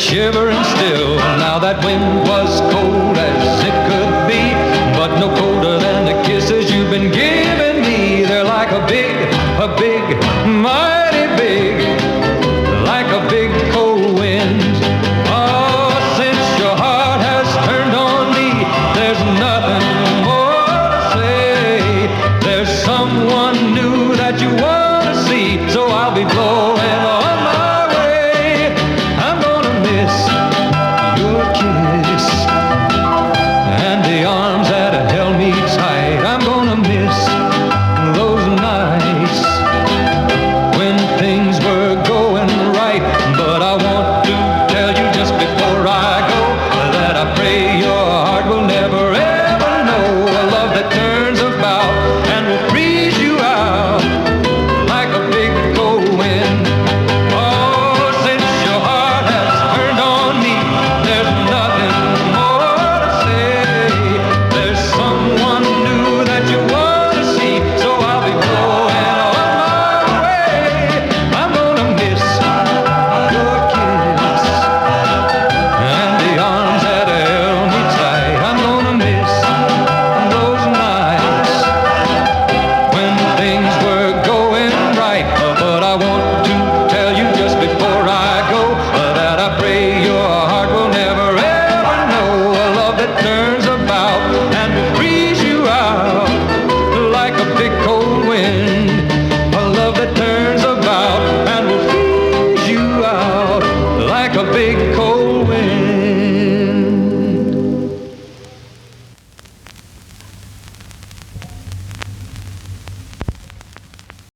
shivering still. Now that wind was cold as it could be, but no colder than the kisses you've been giving me. They're like a big, mighty big, like a big cold wind. Oh, since your heart has turned on me, there's nothing more to say. There's someone new that you want to see, so I'll be blowing on my way. I'm gonna miss your kiss and the arms that held me tight. I'm gonna miss those nights when things were going right. But I want to tell you just before I go that I pray your heart will never ever know a love that turns about and will freeze you out like a big cold wind. Oh, since your heart has turned on me, there's nothing more to say. There's someone new that you want to see, so I'll be going on my way. I'm gonna miss your kiss and the arms that held me tight. I'm gonna miss those nights when things were going right. But I want to tell you just before I go that I pray your heart will never ever know a love that turns about and will freeze you out like a big cold wind. A love that turns about and will freeze you out like a big